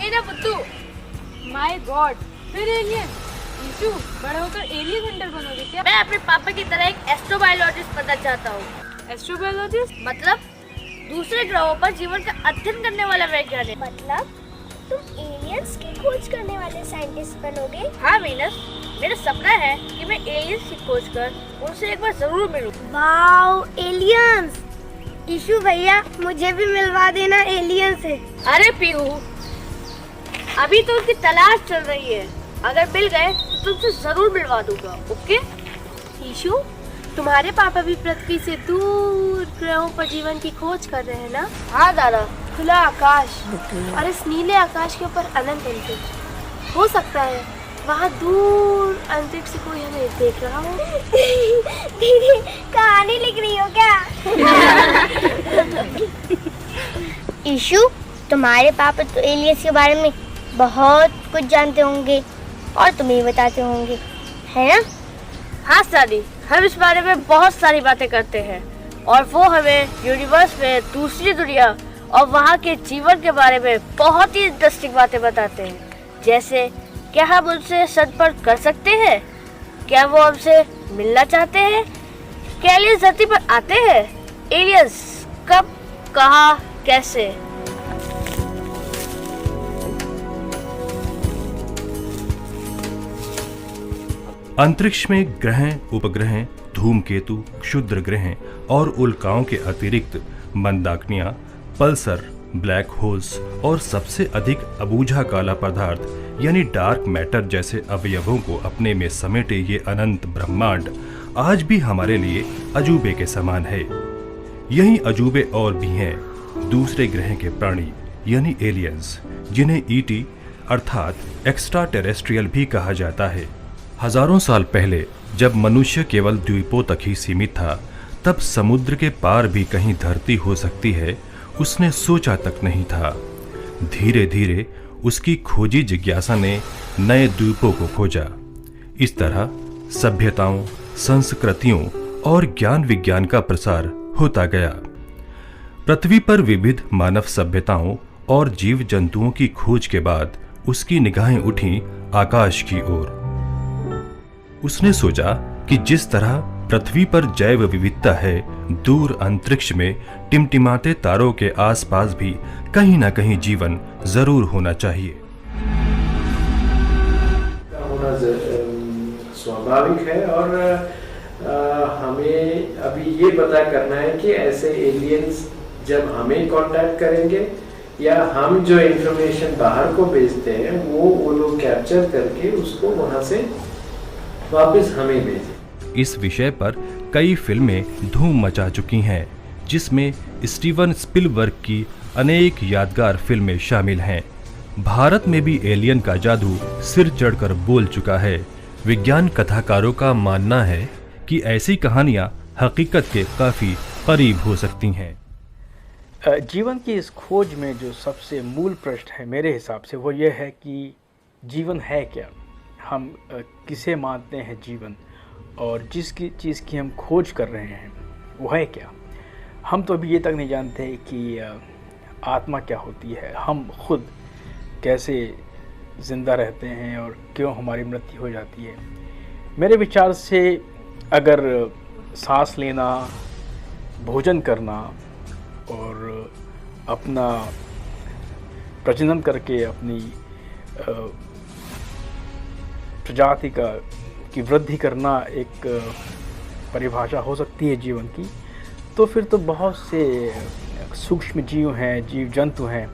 ए ना बुद्धू, my God, फिर एलियन। यीशु, बड़ा होकर एलियन हंटर बनोगे क्या? मैं अपने पापा की तरह एक एस्ट्रोबायोलॉजिस्ट बनना चाहता हूँ। एस्ट्रोबायोलॉजिस्ट मतलब दूसरे ग्रहों पर जीवन का अध्ययन करने वाला वैज्ञानिक। मतलब तुम एलियंस की खोज करने वाले साइंटिस्ट बनोगे? हाँ वीनस, मेरा सपना है कि मैं एलियंस की खोज कर उनसे एक बार जरूर मिलूं। Wow, aliens! ईशु भैया, मुझे भी मिलवा देना एलियन से। अरे पीहू, अभी तो उनकी तलाश चल रही है, अगर मिल गए तो तुमसे जरूर मिलवा दूंगा। ओके? ईशु, तुम्हारे पापा भी पृथ्वी से दूर ग्रहों पर जीवन की खोज कर रहे हैं ना? हाँ दादा। खुला आकाश और इस नीले आकाश के ऊपर अनंत अंतरिक्ष। हो सकता है वहाँ दूर अंतरिक्ष से कोई हमें देख रहा हो। दीदी, कहानी लिख रही हो क्या? ईशु, तुम्हारे पापा तो एलियंस के बारे में बहुत कुछ जानते होंगे और तुम्हें बताते होंगे, है ना? हाँ सादी, हम इस बारे में बहुत सारी बातें करते हैं और वो हमें यूनिवर्स में दूसरी दुनिया और वहाँ के जीवन के बारे में बहुत ही इंटरेस्टिंग बातें बताते हैं। जैसे क्या हम उनसे संपर्क कर सकते हैं? क्या वो हमसे मिलना चाहते हैं? क्या एलियंस धरती पर आते हैं? एलियंस कब, कहाँ, कैसे? अंतरिक्ष में ग्रह, उपग्रह, धूमकेतु, क्षुद्र ग्रह और उल्काओं के अतिरिक्त मंदाकिनियां, पल्सर, ब्लैक होल्स और सबसे अधिक अबूझा काला पदार्थ यानी डार्क मैटर जैसे अवयवों को अपने में समेटे ये अनंत ब्रह्मांड आज भी हमारे लिए अजूबे के समान है। यही अजूबे और भी हैं दूसरे ग्रह के प्राणी यानी एलियंस, जिन्हें ईटी अर्थात एक्स्ट्रा टेरेस्ट्रियल भी कहा जाता है। हजारों साल पहले जब मनुष्य केवल द्वीपों तक ही सीमित था, तब समुद्र के पार भी कहीं धरती हो सकती है उसने सोचा तक नहीं था। धीरे धीरे उसकी खोजी जिज्ञासा ने नए द्वीपों को खोजा। इस तरह सभ्यताओं, संस्कृतियों और ज्ञान विज्ञान का प्रसार होता गया। पृथ्वी पर विविध मानव सभ्यताओं और जीव जंतुओं की खोज के बाद उसकी निगाहें उठी आकाश की ओर। उसने सोचा कि जिस तरह पृथ्वी पर जैव विविधता है, दूर अंतरिक्ष में टिमटिमाते तारों के आसपास भी कहीं ना कहीं जीवन जरूर होना चाहिए। होना स्वाभाविक है और हमें अभी ये पता करना है कि ऐसे एलियंस जब हमें कांटेक्ट करेंगे या हम जो इन्फॉर्मेशन बाहर को भेजते हैं वो लोग कैप्चर करके उसको वहां से वापस हमें भेजें। इस विषय पर कई फिल्में धूम मचा चुकी हैं, जिसमें स्टीवन स्पिलबर्ग की अनेक यादगार फिल्में शामिल हैं। भारत में भी एलियन का जादू सिर चढ़कर बोल चुका है। विज्ञान कथाकारों का मानना है कि ऐसी कहानियां हकीकत के काफी करीब हो सकती हैं। जीवन की इस खोज में जो सबसे मूल प्रश्न है मेरे हिसाब से वो ये है कि जीवन है क्या, हम किसे मानते हैं जीवन, और जिसकी चीज़ की हम खोज कर रहे हैं वो है क्या। हम तो अभी ये तक नहीं जानते कि आत्मा क्या होती है, हम खुद कैसे ज़िंदा रहते हैं और क्यों हमारी मृत्यु हो जाती है। मेरे विचार से अगर सांस लेना, भोजन करना और अपना प्रजनन करके अपनी प्रजाति की वृद्धि करना एक परिभाषा हो सकती है जीवन की, तो फिर तो बहुत से सूक्ष्म जीव हैं, जीव जंतु हैं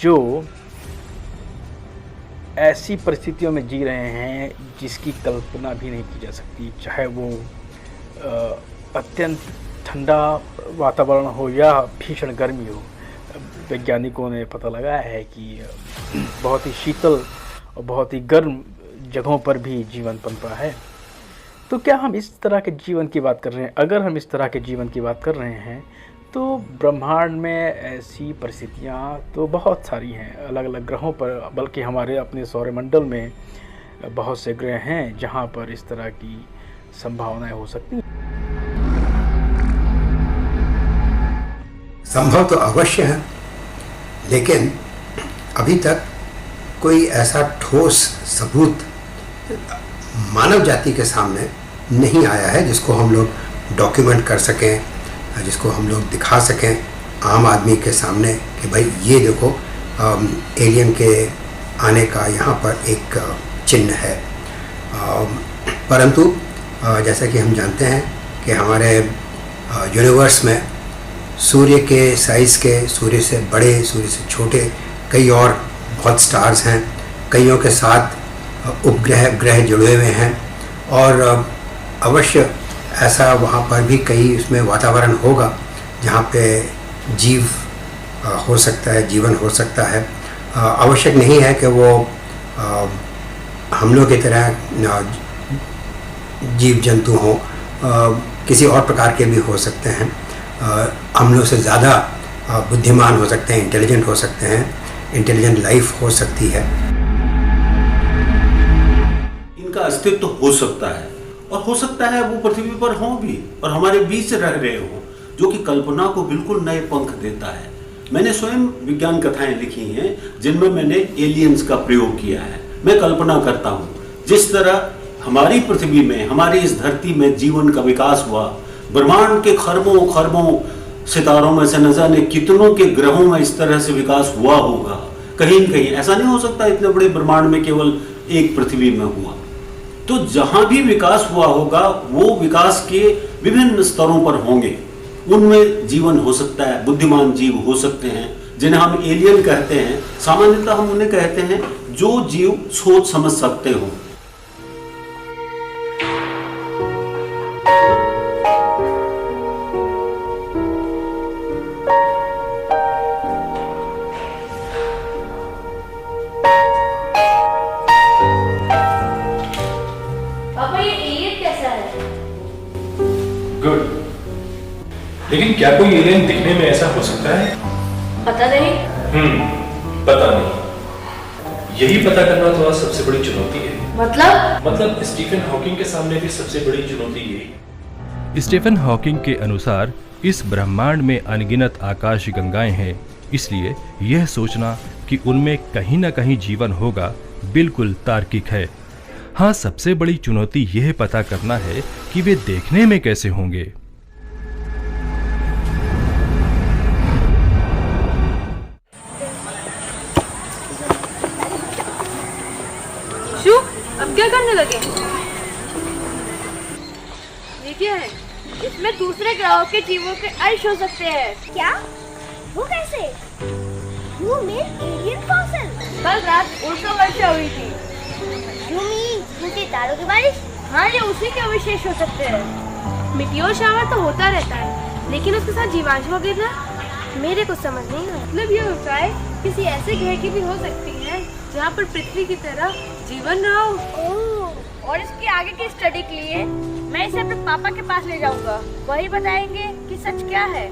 जो ऐसी परिस्थितियों में जी रहे हैं जिसकी कल्पना भी नहीं की जा सकती। चाहे वो अत्यंत ठंडा वातावरण हो या भीषण गर्मी हो। वैज्ञानिकों ने पता लगाया है कि बहुत ही शीतल और बहुत ही गर्म जगहों पर भी जीवन पनपा है। तो क्या हम इस तरह के जीवन की बात कर रहे हैं? अगर हम इस तरह के जीवन की बात कर रहे हैं तो ब्रह्मांड में ऐसी परिस्थितियां तो बहुत सारी हैं अलग अलग ग्रहों पर, बल्कि हमारे अपने सौरमंडल में बहुत से ग्रह हैं जहां पर इस तरह की संभावनाएं हो सकती हैं। संभव तो अवश्य है, लेकिन अभी तक कोई ऐसा ठोस सबूत मानव जाति के सामने नहीं आया है जिसको हम लोग डॉक्यूमेंट कर सकें, जिसको हम लोग दिखा सकें आम आदमी के सामने कि भाई ये देखो एलियन के आने का यहाँ पर एक चिन्ह है। परंतु जैसा कि हम जानते हैं कि हमारे यूनिवर्स में सूर्य के साइज़ के, सूर्य से बड़े, सूर्य से छोटे कई और बहुत स्टार्स हैं, कईयों के साथ उपग्रह ग्रह जुड़े हुए हैं और अवश्य ऐसा वहाँ पर भी कई उसमें वातावरण होगा जहाँ पे जीव हो सकता है, जीवन हो सकता है। आवश्यक नहीं है कि वो हम लोग की तरह जीव जंतु हों, किसी और प्रकार के भी हो सकते हैं, हम लोग से ज़्यादा बुद्धिमान हो सकते हैं, इंटेलिजेंट हो सकते हैं, इंटेलिजेंट लाइफ हो सकती है। इनका अस्तित्व हो सकता है और हो सकता है वो पृथ्वी पर हों भी और हमारे बीच रह रहे हों, जो कि कल्पना को बिल्कुल नए पंख देता है। मैंने स्वयं विज्ञान कथाएं लिखी हैं जिनमें मैंने एलियंस का प्रयोग किया है। मैं कल्पना करता हूँ जिस तरह हमारी पृथ्वी में, हमारी इस धरती में जीवन का विकास हुआ, ब्रह्मांड के खरबों खरबों सितारों में से न जाने कितनों के ग्रहों में इस तरह से विकास हुआ होगा। कहीं न कहीं ऐसा नहीं हो सकता इतने बड़े ब्रह्मांड में केवल एक पृथ्वी में हुआ। तो जहां भी विकास हुआ होगा वो विकास के विभिन्न स्तरों पर होंगे, उनमें जीवन हो सकता है, बुद्धिमान जीव हो सकते हैं जिन्हें हम एलियन कहते हैं। सामान्यतः हम उन्हें कहते हैं जो जीव सोच समझ सकते हो। पापा ये एलियन कैसा है? गुड, लेकिन क्या कोई एलियन दिखने में ऐसा हो सकता है? पता नहीं। पता नहीं। यही पता करना तो आज सबसे बड़ी चुनौती है। मतलब स्टीफन हॉकिंग के सामने भी सबसे बड़ी चुनौती यही। स्टीफन हॉकिंग के अनुसार इस ब्रह्मांड में अनगिनत आकाश गंगाएं हैं, इसलिए यह सोचना कि उनमें कहीं न कहीं जीवन होगा बिल्कुल तार्किक है। हाँ, सबसे बड़ी चुनौती यह पता करना है कि वे देखने में कैसे होंगे। शू, अब क्या करने लगे? ये क्या है? इसमें दूसरे ग्रहों के जीवों के अंश हो सकते हैं। क्या? वो कैसे? You mean alien fossil? कल रात उल्का वर्षा हुई थी। You mean झूठे तारों की बारिश? हाँ, ये उसी के अवशेष हो सकते हैं। मिटियोर शावर तो होता रहता है, लेकिन उसके साथ जीवाणु वगैरह मेरे को समझ नहीं आया। मतलब ये होता है किसी ऐसे ग्रह की भी हो सकती है जहाँ पर पृथ्वी की तरह जीवन रहा हो। और इसके आगे की स्टडी के लिए मैं इसे अपने पापा के पास ले जाऊंगा, वही बताएंगे कि सच क्या है।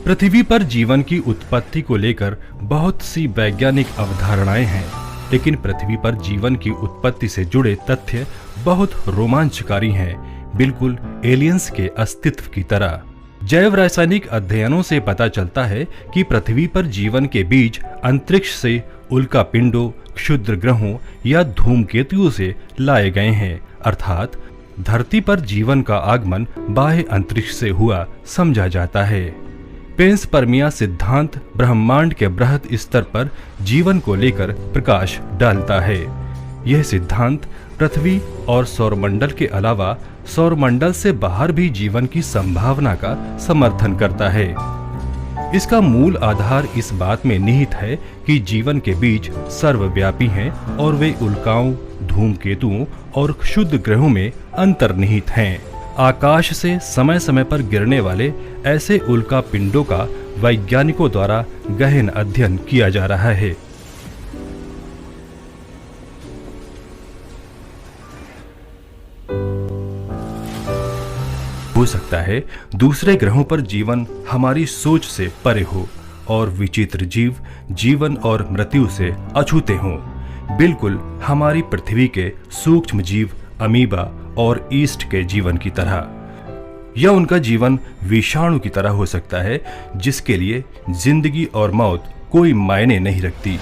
पृथ्वी पर जीवन की उत्पत्ति को लेकर बहुत सी वैज्ञानिक अवधारणाएं हैं, लेकिन पृथ्वी पर जीवन की उत्पत्ति से जुड़े तथ्य बहुत रोमांचकारी हैं, बिल्कुल एलियंस के अस्तित्व की तरह। जैव रासायनिक अध्ययनों से पता चलता है कि पृथ्वी पर जीवन के बीज अंतरिक्ष से उल्का पिंडों, क्षुद्र ग्रहों या धूमकेतुओं से लाए गए हैं, अर्थात धरती पर जीवन का आगमन बाह्य अंतरिक्ष से हुआ समझा जाता है। पेंसपर्मिया सिद्धांत ब्रह्मांड के बृहद स्तर पर जीवन को लेकर प्रकाश डालता है। यह सिद्धांत पृथ्वी और सौरमंडल के अलावा सौरमंडल से बाहर भी जीवन की संभावना का समर्थन करता है। इसका मूल आधार इस बात में निहित है कि जीवन के बीज सर्वव्यापी हैं और वे उल्काओं, धूमकेतुओं और क्षुद्र ग्रहों में अंतर्निहित हैं। आकाश से समय समय पर गिरने वाले ऐसे उल्का पिंडों का वैज्ञानिकों द्वारा गहन अध्ययन किया जा रहा है। हो सकता है दूसरे ग्रहों पर जीवन हमारी सोच से परे हो और विचित्र जीव जीवन और मृत्यु से अछूते हों। बिल्कुल हमारी पृथ्वी के सूक्ष्म जीव अमीबा और ईस्ट के जीवन की तरह। या उनका जीवन विषाणु की तरह हो सकता है, जिसके लिए जिंदगी और मौत कोई मायने नहीं रखती।